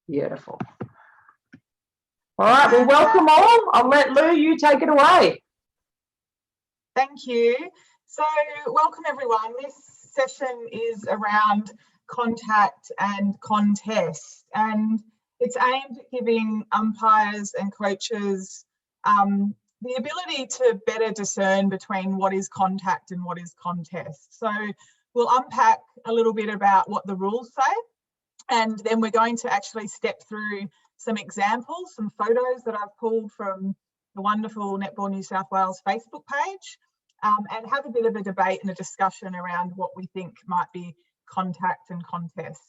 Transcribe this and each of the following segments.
Beautiful. All right, well, welcome all. I'll let Lou, you take it away. Thank you. So welcome everyone. This session is around contact and contest, and it's aimed at giving umpires and coaches the ability to better discern between what is contact and what is contest. So we'll unpack a little bit about what the rules say, and then we're going to actually step through some examples, some photos that I've pulled from the wonderful Netball New South Wales Facebook page, and have a bit of a debate and a discussion around what we think might be contact and contest.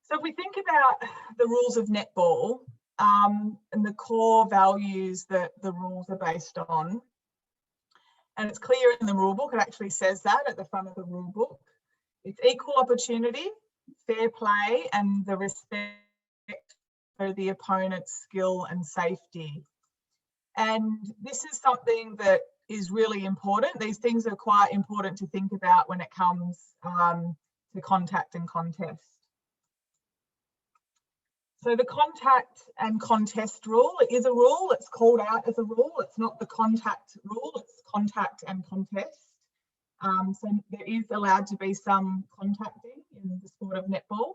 So if we think about the rules of netball and the core values that the rules are based on, and it's clear in the rule book, it actually says that at the front of the rule book. It's equal opportunity, fair play, and the respect for the opponent's skill and safety. And this is something that is really important. These things are quite important to think about when it comes to contact and contest. So the contact and contest rule is a rule. It's called out as a rule. It's not the contact rule. It's contact and contest. So there is allowed to be some contacting in the sport of netball.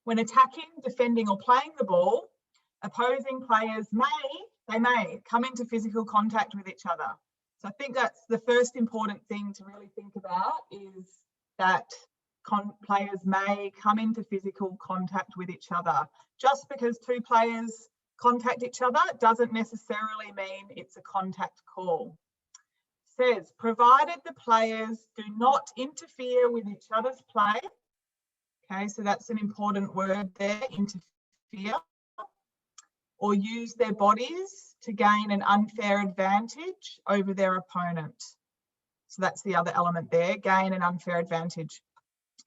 When attacking, defending or playing the ball, opposing players may come into physical contact with each other. So I think that's the first important thing to really think about, is that players may come into physical contact with each other. Just because two players contact each other doesn't necessarily mean it's a contact call. It says, provided the players do not interfere with each other's play. Okay, so that's an important word there, interfere, or use their bodies to gain an unfair advantage over their opponent. So that's the other element there, gain an unfair advantage.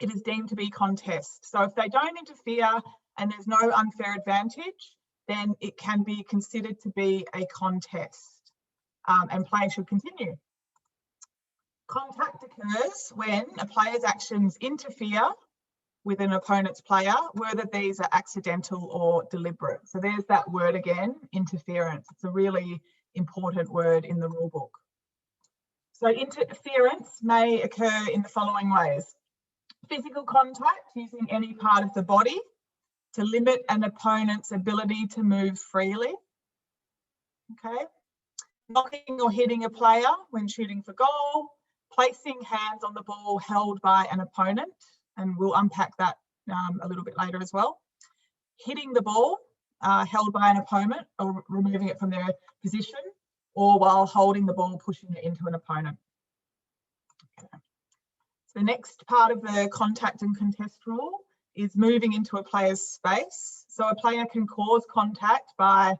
It is deemed to be contest. So if they don't interfere and there's no unfair advantage, then it can be considered to be a contest, and play should continue. Contact occurs when a player's actions interfere with an opponent's player, whether these are accidental or deliberate. So there's that word again, interference. It's a really important word in the rule book. So interference may occur in the following ways. Physical contact using any part of the body to limit an opponent's ability to move freely. Okay. Knocking or hitting a player when shooting for goal, placing hands on the ball held by an opponent, and we'll unpack that a little bit later as well. Hitting the ball held by an opponent or removing it from their position, or while holding the ball, pushing it into an opponent. Okay. So the next part of the contact and contest rule is moving into a player's space. So a player can cause contact by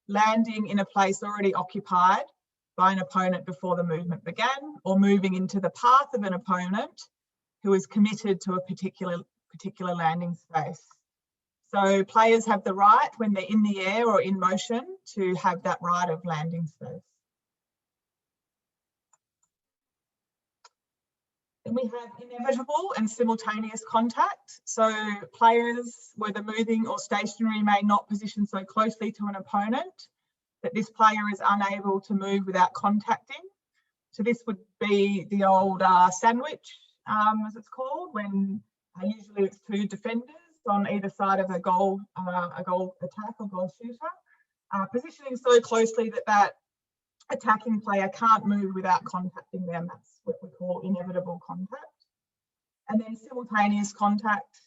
landing in a place already occupied by an opponent before the movement began, or moving into the path of an opponent who is committed to a particular landing space. So players have the right, when they're in the air or in motion, to have that right of landing space. Then we have inevitable and simultaneous contact. So players, whether moving or stationary, may not position so closely to an opponent that this player is unable to move without contacting. So this would be the old sandwich, as it's called, when usually it's two defenders on either side of a goal attack or goal shooter, positioning so closely that that attacking player can't move without contacting them. That's what we call inevitable contact. And then simultaneous contact,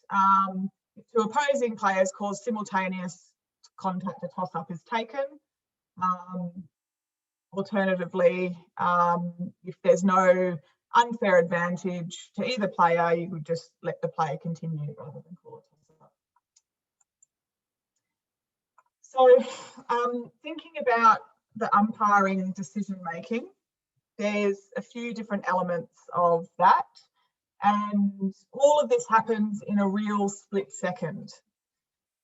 if two opposing players cause simultaneous contact, a toss-up is taken. Alternatively, if there's no unfair advantage to either player, you would just let the play continue rather than call a toss-up. So thinking about the umpiring decision making, there's a few different elements of that, and all of this happens in a real split second.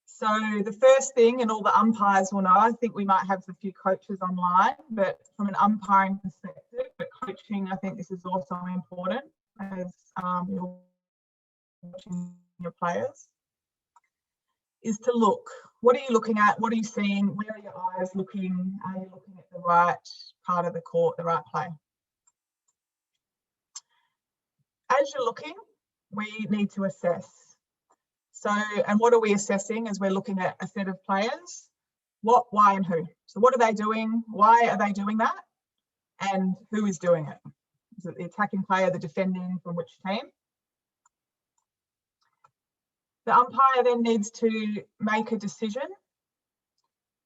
So the first thing, and all the umpires will know, I think we might have a few coaches online, but from an umpiring perspective, but coaching, I think this is also important as you're watching your players, is to look. What are you looking at? What are you seeing? Where are your eyes looking? Are you looking at the right part of the court, the right play? As you're looking, we need to assess. So, and what are we assessing as we're looking at a set of players? What, why, and who? So what are they doing? Why are they doing that? And who is doing it? Is it the attacking player, the defending, from which team? The umpire then needs to make a decision.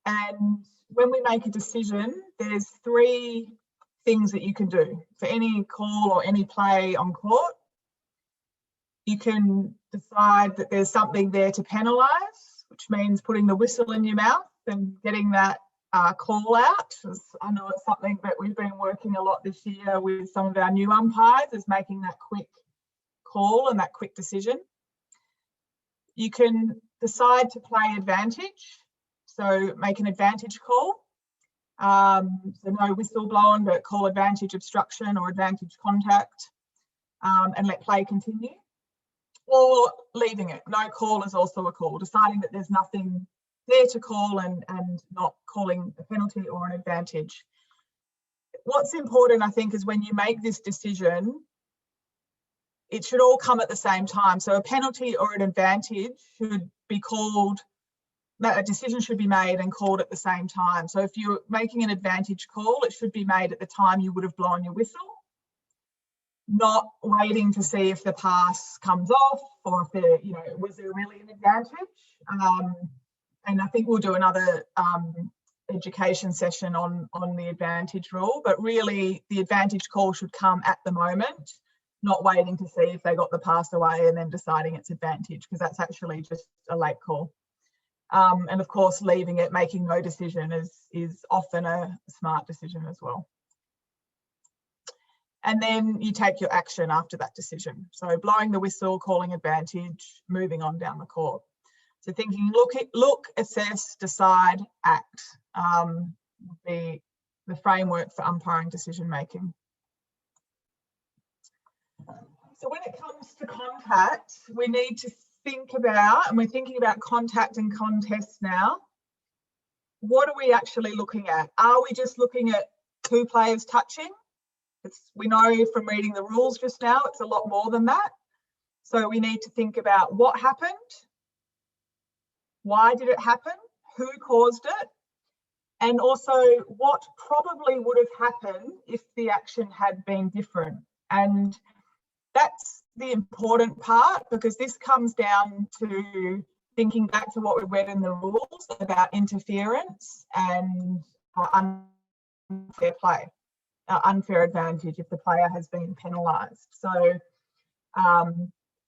And when we make a decision, there's 3 things that you can do for any call or any play on court. You can decide that there's something there to penalise, which means putting the whistle in your mouth and getting that call out. I know it's something that we've been working a lot this year with some of our new umpires, is making that quick call and that quick decision. You can decide to play advantage, so make an advantage call. So no whistle blown, but call advantage obstruction or advantage contact, and let play continue. Or leaving it. No call is also a call, deciding that there's nothing there to call and not calling a penalty or an advantage. What's important, I think, is when you make this decision, it should all come at the same time. So a penalty or an advantage should be called, a decision should be made and called at the same time. So if you're making an advantage call, it should be made at the time you would have blown your whistle, not waiting to see if the pass comes off or if there, was there really an advantage? And I think we'll do another education session on the advantage rule, but really the advantage call should come at the moment, not waiting to see if they got the pass away and then deciding it's advantage, because that's actually just a late call. And of course, leaving it, making no decision is often a smart decision as well. And then you take your action after that decision. So blowing the whistle, calling advantage, moving on down the court. So thinking, look, assess, decide, act, would be the framework for umpiring decision making. So when it comes to contact, we need to think about, and we're thinking about contact and contest now, what are we actually looking at? Are we just looking at 2 players touching? We know from reading the rules just now, it's a lot more than that. So we need to think about what happened, why did it happen, who caused it, and also what probably would have happened if the action had been different. And that's the important part, because this comes down to thinking back to what we read in the rules about interference and unfair play. Unfair advantage if the player has been penalised. So,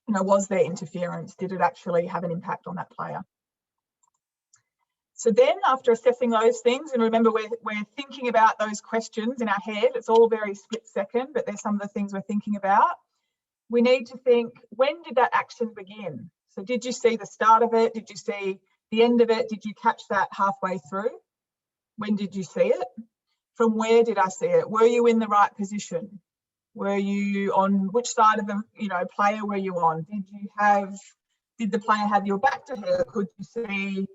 was there interference? Did it actually have an impact on that player? So then, after assessing those things, and remember we're thinking about those questions in our head, it's all very split second, but there's some of the things we're thinking about. We need to think, when did that action begin? So did you see the start of it? Did you see the end of it? Did you catch that halfway through? When did you see it? From where did I see it? Were you in the right position? Were you on which side of the player were you on? Did the player have your back to her? Could you see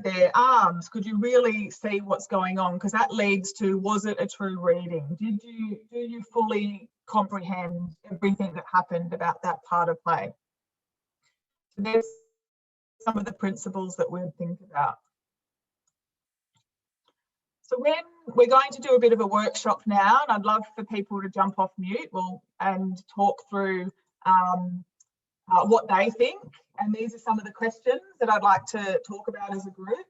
their arms? Could you really see what's going on? Because that leads to, was it a true reading? Do you fully comprehend everything that happened about that part of play? So there's some of the principles that we'll think about. So when we're going to do a bit of a workshop now, and I'd love for people to jump off mute and talk through what they think. And these are some of the questions that I'd like to talk about as a group.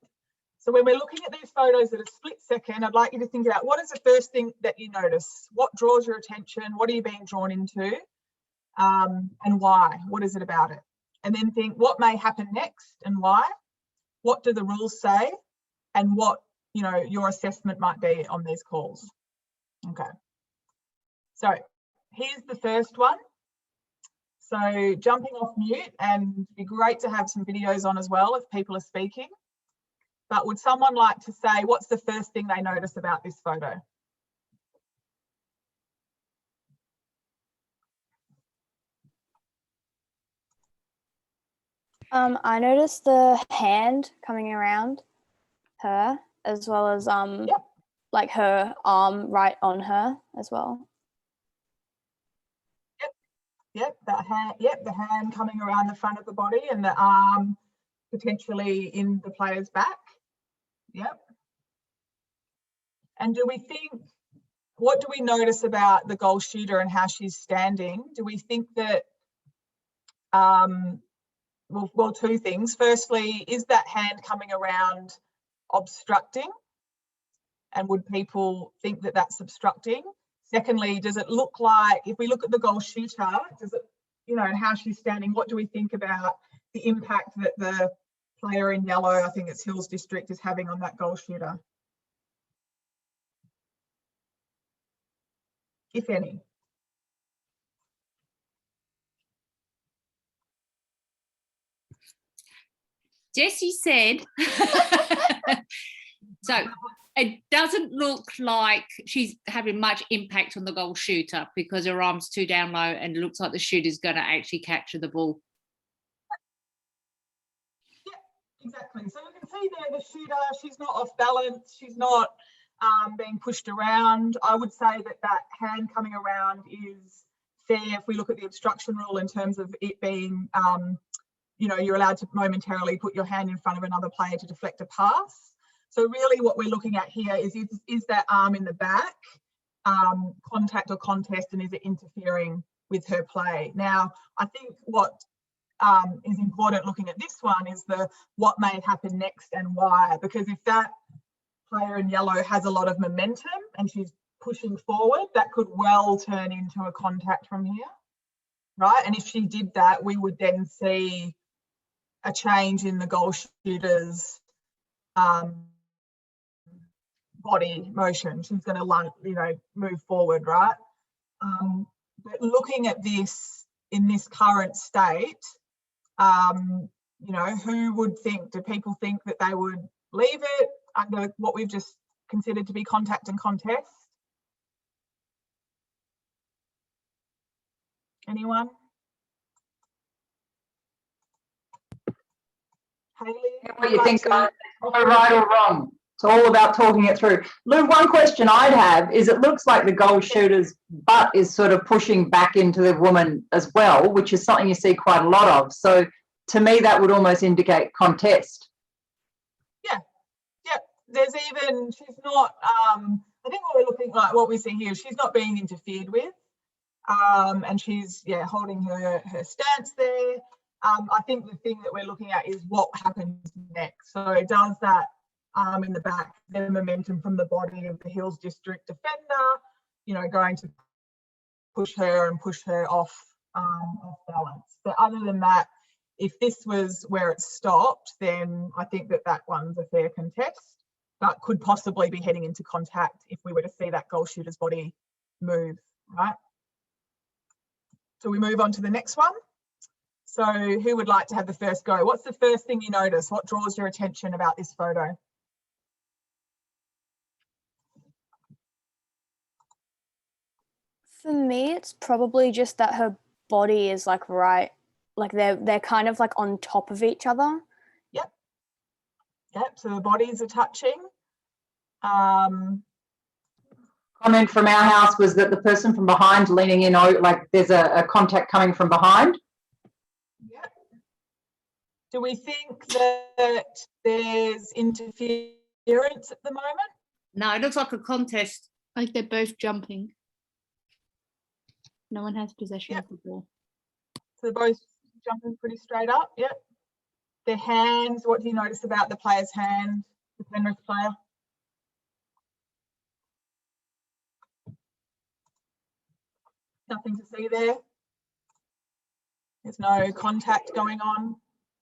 So when we're looking at these photos at a split second, I'd like you to think about, what is the first thing that you notice? What draws your attention? What are you being drawn into? And why? What is it about it? And then think, what may happen next and why? What do the rules say? And what your assessment might be on these calls. Okay. So here's the first one. So jumping off mute, and it'd be great to have some videos on as well if people are speaking. But would someone like to say, what's the first thing they notice about this photo? I noticed the hand coming around her, as well as Yep. like her arm right on her as well. Yep, the hand coming around the front of the body and the arm potentially in the player's back. Yep. And what do we notice about the goal shooter and how she's standing? Do we think that, well, two things. Firstly, is that hand coming around obstructing? And would people think that that's obstructing? Secondly, does it look like, if we look at the goal shooter, does it, and how she's standing, what do we think about the impact that the player in yellow, I think it's Hills District, is having on that goal shooter? If any. Jessie said, so it doesn't look like she's having much impact on the goal shooter because her arm's too down low and it looks like the shooter's going to actually capture the ball. Yeah, exactly. So you can see there the shooter, she's not off balance, she's not being pushed around. I would say that hand coming around is fair if we look at the obstruction rule in terms of it being you're allowed to momentarily put your hand in front of another player to deflect a pass. So really what we're looking at here is that arm in the back contact or contest, and is it interfering with her play? Now, I think what is important looking at this one is what may happen next and why, because if that player in yellow has a lot of momentum and she's pushing forward, that could well turn into a contact from here, right? And if she did that, we would then see a change in the goal shooter's body motion. She's going to move forward, right? But looking at this in this current state, who would think? Do people think that they would leave it under what we've just considered to be contact and contest? Anyone? Hayley, What you think, right or wrong? It's all about talking it through. Lou, one question I'd have is it looks like the goal shooter's butt is sort of pushing back into the woman as well, which is something you see quite a lot of. So to me, that would almost indicate contest. Yeah. There's even, she's not, I think what we're looking like, what we see here is she's not being interfered with. And she's, holding her stance there. I think the thing that we're looking at is what happens next. So does that arm in the back, the momentum from the body of the Hills District defender, going to push her off balance. But other than that, if this was where it stopped, then I think that one's a fair contest, but could possibly be heading into contact if we were to see that goal shooter's body move, right? So we move on to the next one. So who would like to have the first go? What's the first thing you notice? What draws your attention about this photo? For me, it's probably just that her body is like they're kind of like on top of each other. Yep, so the bodies are touching. Comment from our house was that the person from behind leaning in, like there's a contact coming from behind. Yep. Do we think that there's interference at the moment? No, it looks like a contest. Like they're both jumping. No one has possession of the ball. So they're both jumping pretty straight up. Yep. Their hands, what do you notice about the player's hand, the Penrith player? Nothing to see there. There's no contact going on.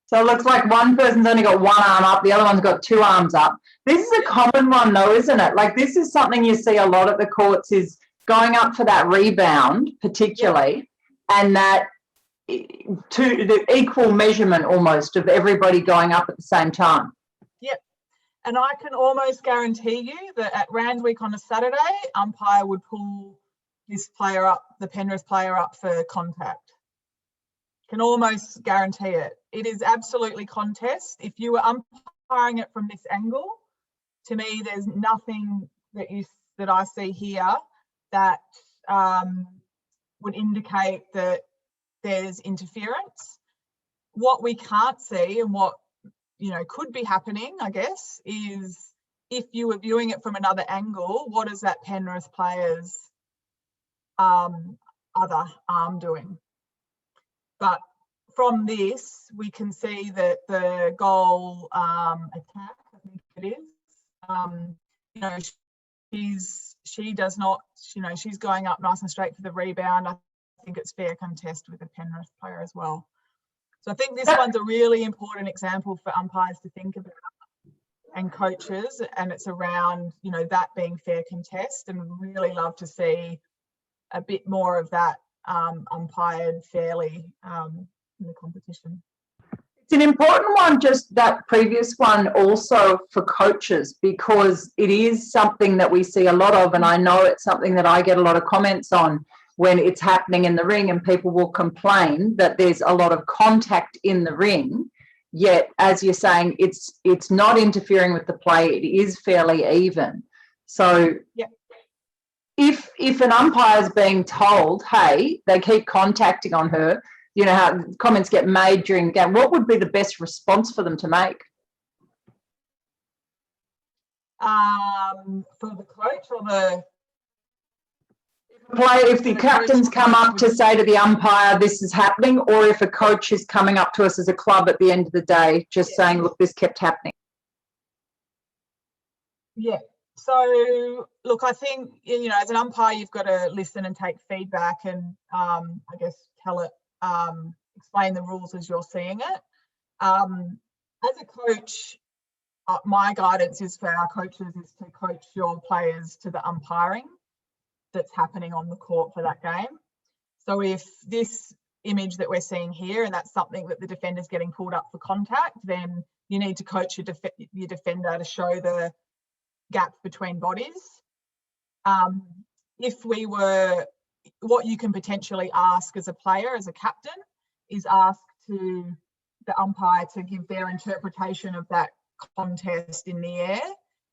So it looks like one person's only got one arm up, the other one's got two arms up. This is a common one though, isn't it? Like this is something you see a lot at the courts, is going up for that rebound particularly, and that to the equal measurement almost of everybody going up at the same time. Yep. And I can almost guarantee you that at Randwick on a Saturday, umpire would pull this player up, the Penrith player up, for contact. can almost guarantee it. It is absolutely contest. If you were umpiring it from this angle, to me, there's nothing that I see here that would indicate that there's interference. What we can't see and what, you know, could be happening, I guess, is if you were viewing it from another angle, what is that Penrith player's other arm doing? But from this, we can see that the goal attack, I think it is, you know, she does not, you know, she's going up nice and straight for the rebound. I think it's fair contest with the Penrith player as well. So I think this one's a really important example for umpires to think about and coaches, and it's around, you know, that being fair contest, and really love to see a bit more of that umpired fairly in the competition. It's an important one, just that previous one also for coaches, because it is something that we see a lot of, and I know it's something that I get a lot of comments on when it's happening in the ring, and people will complain that there's a lot of contact in the ring, yet as you're saying, it's not interfering with the play, it is fairly even. So yeah. If an umpire is being told, hey, they keep contacting on her, you know how comments get made during the game, what would be the best response for them to make? For the coach or the player, if the captains come up to say to the umpire, this is happening, or if a coach is coming up to us as a club at the end of the day, just saying, look, this kept happening. Yeah. So, look, I think, you know, as an umpire, you've got to listen and take feedback and, I guess, tell it, explain the rules as you're seeing it. As a coach, my guidance is for our coaches is to coach your players to the umpiring that's happening on the court for that game. So if this image that we're seeing here, and that's something that the defender's getting pulled up for contact, then you need to coach your defender to show the gap between bodies. What you can potentially ask as a player, as a captain, is ask to the umpire to give their interpretation of that contest in the air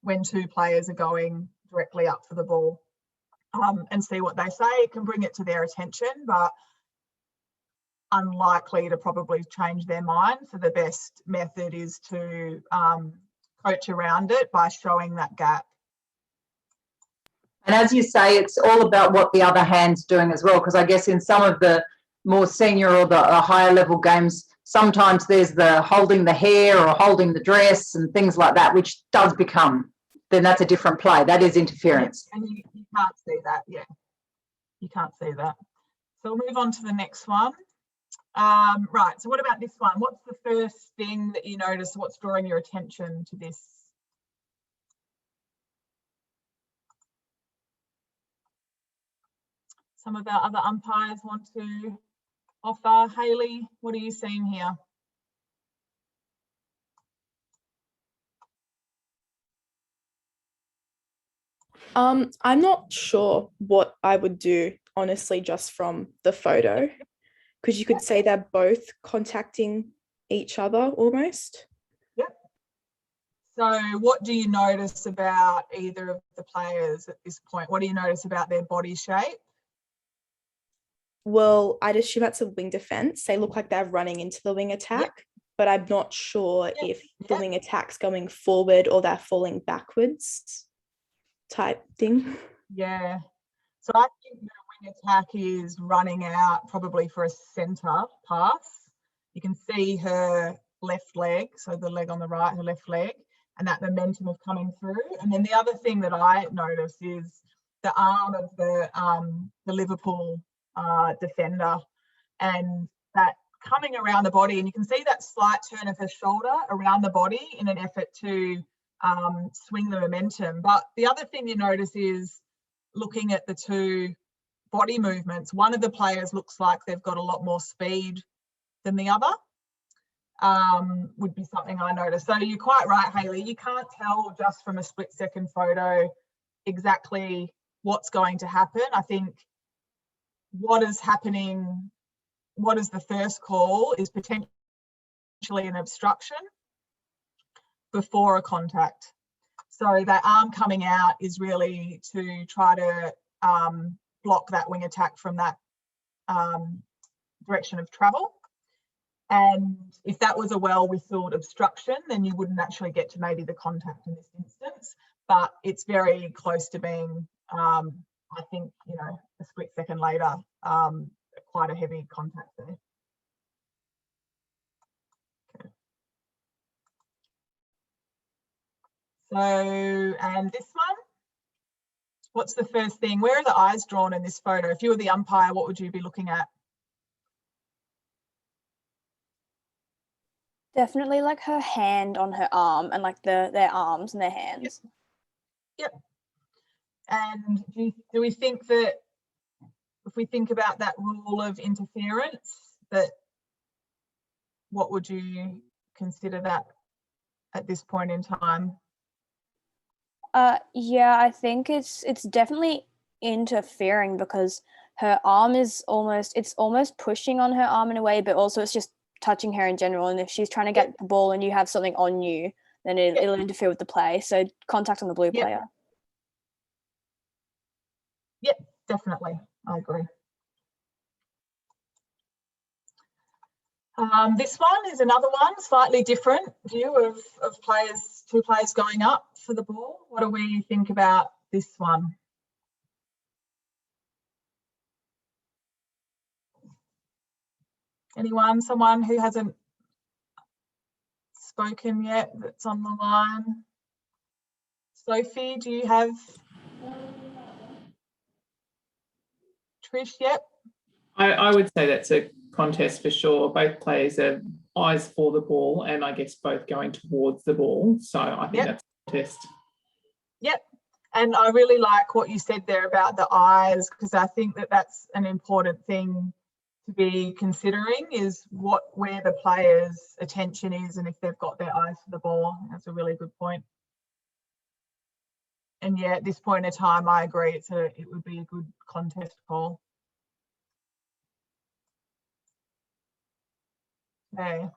when two players are going directly up for the ball, and see what they say. It can bring it to their attention, but unlikely to probably change their mind. So the best method is to coach around it by showing that gap. And as you say, it's all about what the other hand's doing as well, because I guess in some of the more senior or the higher level games, sometimes there's the holding the hair or holding the dress and things like that, which does become, then that's a different play. That is interference. And you can't see that, yeah. You can't see that. So we'll move on to the next one. Right, so what about this one? What's the first thing that you notice? What's drawing your attention to this? Some of our other umpires want to offer. Hayley, what are you seeing here? I'm not sure what I would do, honestly, just from the photo, because you could say they're both contacting each other almost. Yep. So what do you notice about either of the players at this point? What do you notice about their body shape? Well, I'd assume that's a wing defense. They look like they're running into the wing attack, but I'm not sure if the wing attack's going forward or they're falling backwards type thing. Yeah. So I think the wing attack is running out probably for a centre pass. You can see her left leg, so the leg on the right, her left leg, and that momentum of coming through. And then the other thing that I notice is the arm of the Liverpool defender, and that coming around the body, and you can see that slight turn of her shoulder around the body in an effort to swing the momentum. But the other thing you notice is looking at the two body movements, one of the players looks like they've got a lot more speed than the other, would be something I noticed. So you're quite right, Hayley, you can't tell just from a split-second photo exactly what's going to happen. I think what is happening what is the first call is potentially an obstruction before a contact. So that arm coming out is really to try to block that wing attack from that direction of travel. And if that was a well-whistled obstruction, then you wouldn't actually get to maybe the contact in this instance, but it's very close to being, I think, you know, a split second later, quite a heavy contact there. Okay. So, and this one, what's the first thing? Where are the eyes drawn in this photo? If you were the umpire, what would you be looking at? Definitely like her hand on her arm and like their arms and their hands. Yep. And do we think that if we think about that rule of interference, that what would you consider that at this point in time? Yeah, I think it's definitely interfering because her arm is almost pushing on her arm in a way, but also it's just touching her in general. And if she's trying to get the ball and you have something on you, then it'll interfere with the play. So contact on the blue player. Yep, definitely. I agree. This one is another one, slightly different view of two players going up for the ball. What do we think about this one? Anyone, someone who hasn't spoken yet that's on the line? Sophie, do you have? Trish, yep. I would say that's a contest for sure. Both players are eyes for the ball and I guess both going towards the ball. So I think that's a contest. Yep. And I really like what you said there about the eyes, because I think that that's an important thing to be considering, is where the player's attention is and if they've got their eyes for the ball. That's a really good point. And yeah, at this point in time, I agree it would be a good contest call. Okay,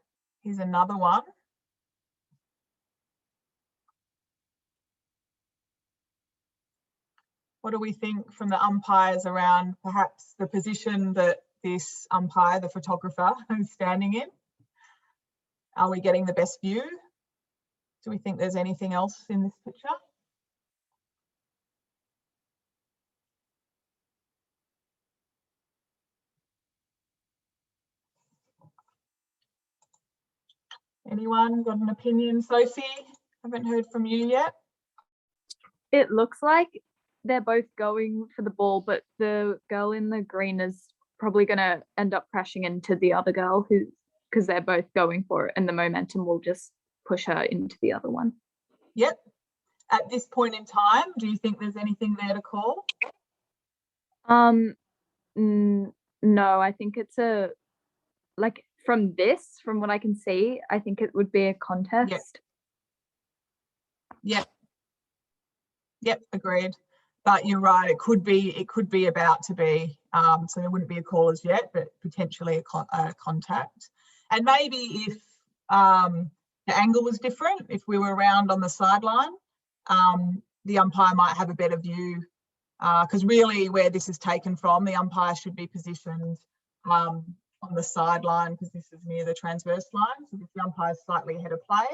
here's another one. What do we think from the umpires around perhaps the position that this umpire, the photographer, is standing in? Are we getting the best view? Do we think there's anything else in this picture? Anyone got an opinion? Sophie, haven't heard from you yet. It looks like they're both going for the ball, but the girl in the green is probably going to end up crashing into the other girl because they're both going for it, and the momentum will just push her into the other one. Yep. At this point in time, do you think there's anything there to call? No, I think it's from what I can see, I think it would be a contest. Yep, agreed. But you're right, it could be about to be, so there wouldn't be a call as yet, but potentially a contact. And maybe if the angle was different, if we were around on the sideline, the umpire might have a better view, because really where this is taken from, the umpire should be positioned on the sideline, because this is near the transverse line. So if the umpire is slightly ahead of play,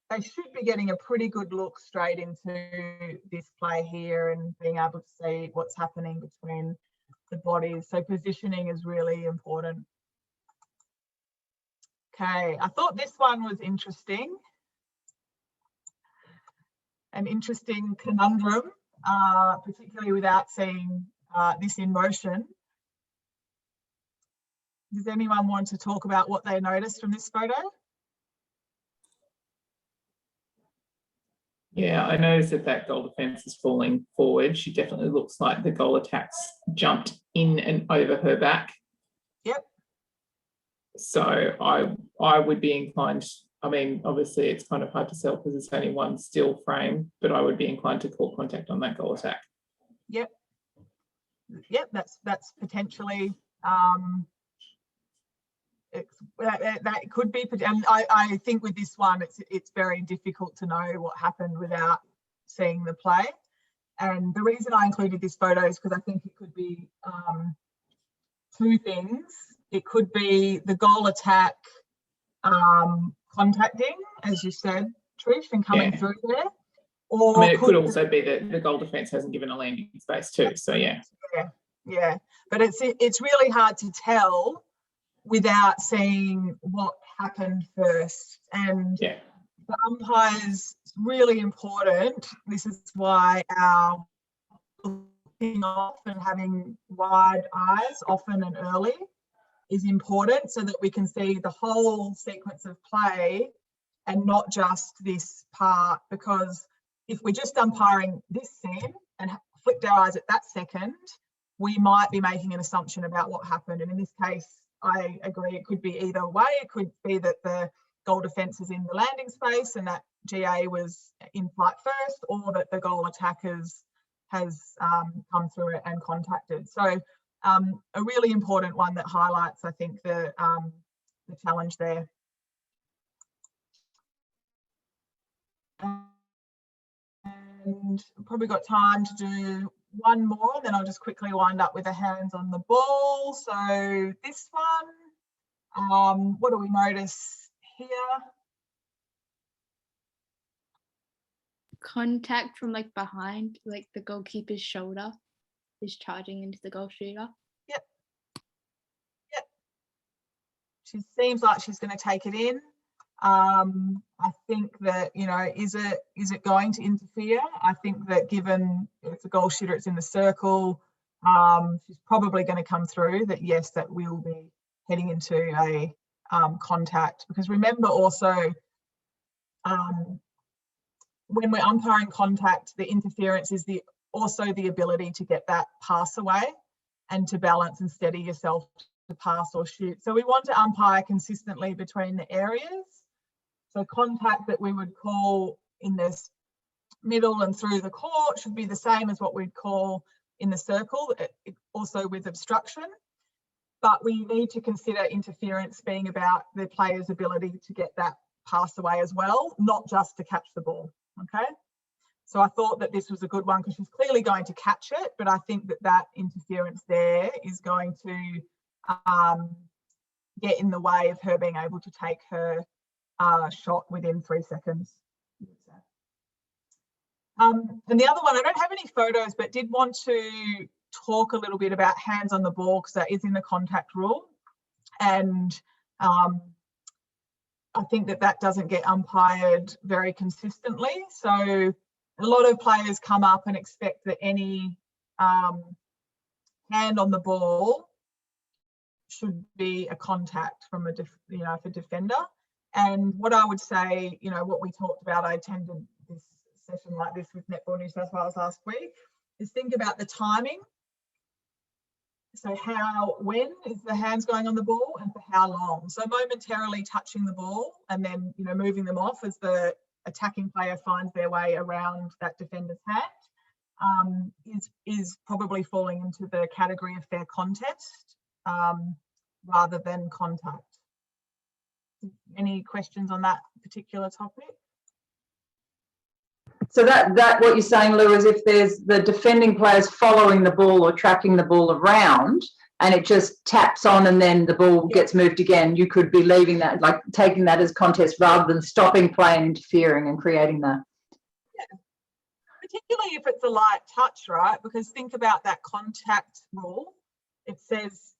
they should be getting a pretty good look straight into this play here and being able to see what's happening between the bodies. So positioning is really important. Okay, I thought this one was interesting. An interesting conundrum, particularly without seeing this in motion. Does anyone want to talk about what they noticed from this photo? Yeah, I noticed that goal defence is falling forward. She definitely looks like the goal attacks jumped in and over her back. Yep. So I would be inclined, I mean, obviously it's kind of hard to sell because it's only one still frame, but I would be inclined to call contact on that goal attack. Yep, that's potentially that could be, and I think with this one, it's very difficult to know what happened without seeing the play. And the reason I included this photo is because I think it could be two things. It could be the goal attack contacting, as you said, Trish, and coming through there. Or I mean, it could also be that the goal defence hasn't given a landing space too. So yeah. Yeah. But it's really hard to tell without seeing what happened first. And the umpires, really important. This is why our looking off and having wide eyes often and early is important, so that we can see the whole sequence of play and not just this part. Because if we're just umpiring this scene and flicked our eyes at that second, we might be making an assumption about what happened. And in this case, I agree, it could be either way. It could be that the goal defence is in the landing space and that GA was in flight first, or that the goal attackers has come through it and contacted. So a really important one that highlights, I think, the challenge there. And probably got time to do one more, and then I'll just quickly wind up with the hands on the ball. So this one, what do we notice here? Contact from like behind, like the goalkeeper's shoulder is charging into the goal shooter. Yep. She seems like she's going to take it in. I think that, you know, is it going to interfere? I think that given it's a goal shooter, it's in the circle, she's probably going to come through. That yes, that will be heading into a contact. Because remember also, when we're umpiring contact, the interference is also the ability to get that pass away and to balance and steady yourself to pass or shoot. So we want to umpire consistently between the areas. So contact that we would call in this middle and through the court should be the same as what we'd call in the circle, also with obstruction. But we need to consider interference being about the player's ability to get that pass away as well, not just to catch the ball, okay? So I thought that this was a good one because she's clearly going to catch it, but I think that that interference there is going to get in the way of her being able to take her shot within 3 seconds. And the other one, I don't have any photos, but did want to talk a little bit about hands on the ball because that is in the contact rule. And I think that that doesn't get umpired very consistently. So a lot of players come up and expect that any hand on the ball should be a contact from a defender. And what I would say, you know, what we talked about, I attended this session like this with Netball New South Wales last week, is think about the timing. So when is the hands going on the ball and for how long? So momentarily touching the ball and then, you know, moving them off as the attacking player finds their way around that defender's hand is probably falling into the category of fair contest rather than contact. Any questions on that particular topic? So that what you're saying, Lou, is if there's the defending players following the ball or tracking the ball around and it just taps on and then the ball gets moved again, you could be leaving that, like taking that as contest rather than stopping play and interfering and creating that. Yeah, particularly if it's a light touch, right? Because think about that contact rule. It says,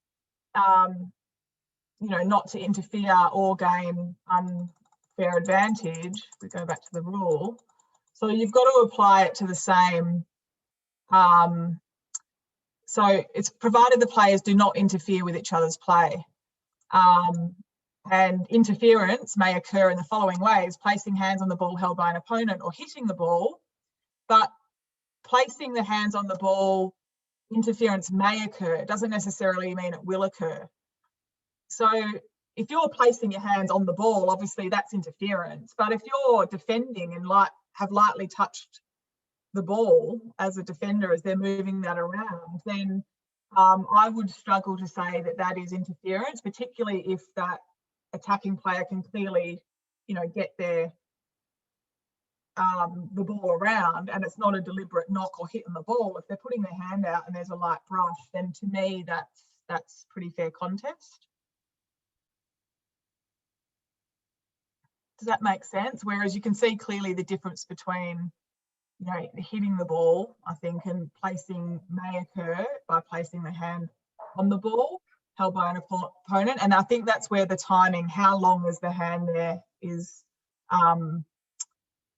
you know, not to interfere or gain unfair advantage. We go back to the rule. So you've got to apply it to the same. So it's provided the players do not interfere with each other's play. And interference may occur in the following ways: placing hands on the ball held by an opponent or hitting the ball. But placing the hands on the ball, interference may occur. It doesn't necessarily mean it will occur. So if you're placing your hands on the ball, obviously that's interference. But if you're defending and have lightly touched the ball as a defender as they're moving that around, then I would struggle to say that that is interference, particularly if that attacking player can clearly, you know, get their the ball around and it's not a deliberate knock or hit on the ball. If they're putting their hand out and there's a light brush, then to me that's pretty fair contest. Does that make sense? Whereas you can see clearly the difference between, you know, hitting the ball, I think, and placing may occur by placing the hand on the ball held by an opponent. And I think that's where the timing, how long is the hand there, is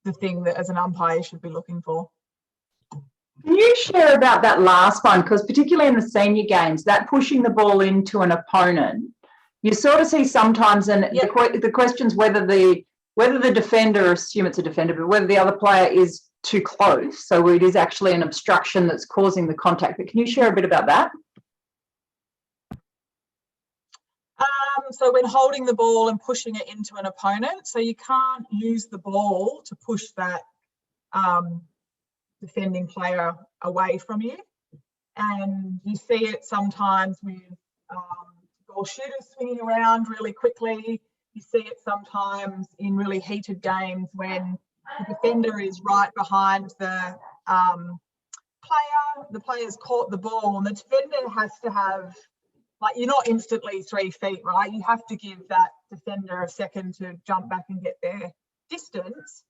the thing that as an umpire you should be looking for. Can you share about that last one? Because particularly in the senior games, that pushing the ball into an opponent, you sort of see sometimes, and the question's whether the defender, assume it's a defender, but whether the other player is too close. So it is actually an obstruction that's causing the contact. But can you share a bit about that? So when holding the ball and pushing it into an opponent, so you can't use the ball to push that defending player away from you. And you see it sometimes with goal shooters swinging around really quickly. You see it sometimes in really heated games when the defender is right behind the player, the player's caught the ball, and the defender has to have, like, you're not instantly 3 feet, right? You have to give that defender a second to jump back and get their distance.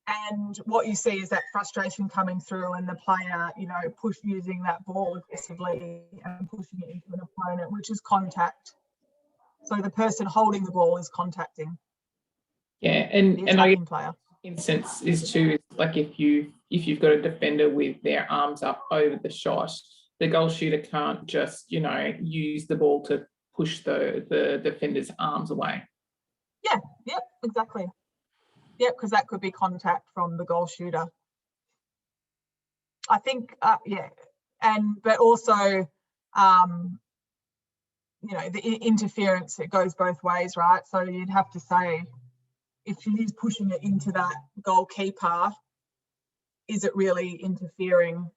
And what you see is that frustration coming through and the player, you know, using that ball aggressively and pushing it into an opponent, which is contact. So the person holding the ball is contacting. Yeah, and I player. Instance is too, like if you've got a defender with their arms up over the shot, the goal shooter can't just, you know, use the ball to push the defender's arms away. Yeah, yep, exactly. Yep, because that could be contact from the goal shooter. I think, but also, you know, the interference, it goes both ways, right? So you'd have to say, if she is pushing it into that goalkeeper, is it really interfering?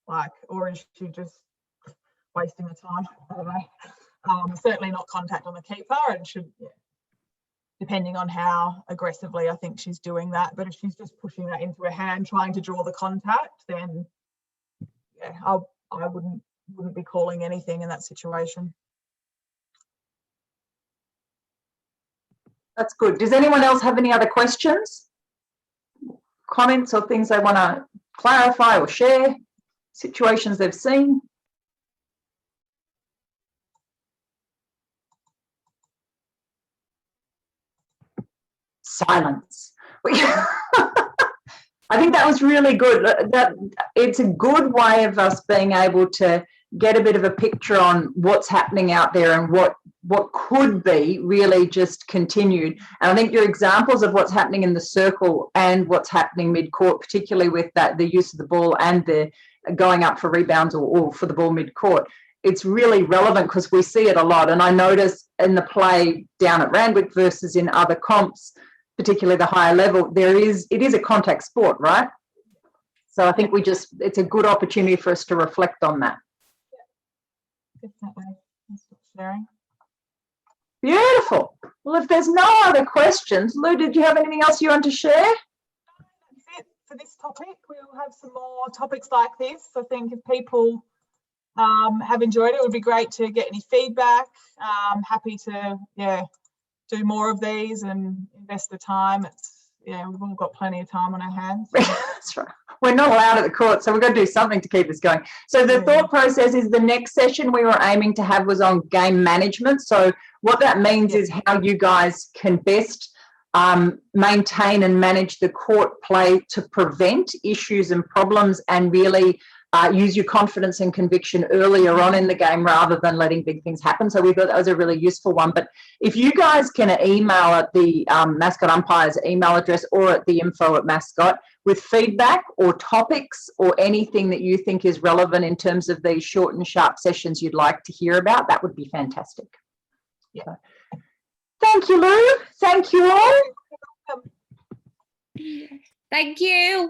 Like, or is she just wasting the time? I don't know. Certainly not contact on the keeper, and should, depending on how aggressively I think she's doing that. But if she's just pushing that into her hand, trying to draw the contact, then I wouldn't be calling anything in that situation. That's good. Does anyone else have any other questions, comments, or things they want to clarify or share? Situations they've seen? Silence. I think that was really good. That it's a good way of us being able to get a bit of a picture on what's happening out there and what could be really just continued. And I think your examples of what's happening in the circle and what's happening mid-court, particularly with that the use of the ball and the going up for rebounds or for the ball mid-court, it's really relevant because we see it a lot. And I notice in the play down at Randwick versus in other comps, particularly the higher level, it is a contact sport, right? So I think it's a good opportunity for us to reflect on that. Definitely. Thanks for sharing. Beautiful. Well, if there's no other questions, Lou, did you have anything else you want to share? That's it for this topic. We'll have some more topics like this. I think if people have enjoyed it, it would be great to get any feedback. Happy to do more of these and invest the time. We've all got plenty of time on our hands. That's right. We're not allowed at the court, so we've got to do something to keep us going. So the thought process is the next session we were aiming to have was on game management. So what that means is how you guys can best maintain and manage the court play to prevent issues and problems and really use your confidence and conviction earlier on in the game rather than letting big things happen. So we thought that was a really useful one. But if you guys can email at the Mascot Umpires email address or at the info@Mascot with feedback or topics or anything that you think is relevant in terms of these short and sharp sessions you'd like to hear about, that would be fantastic. Yeah. So, thank you, Lou. Thank you all. Thank you.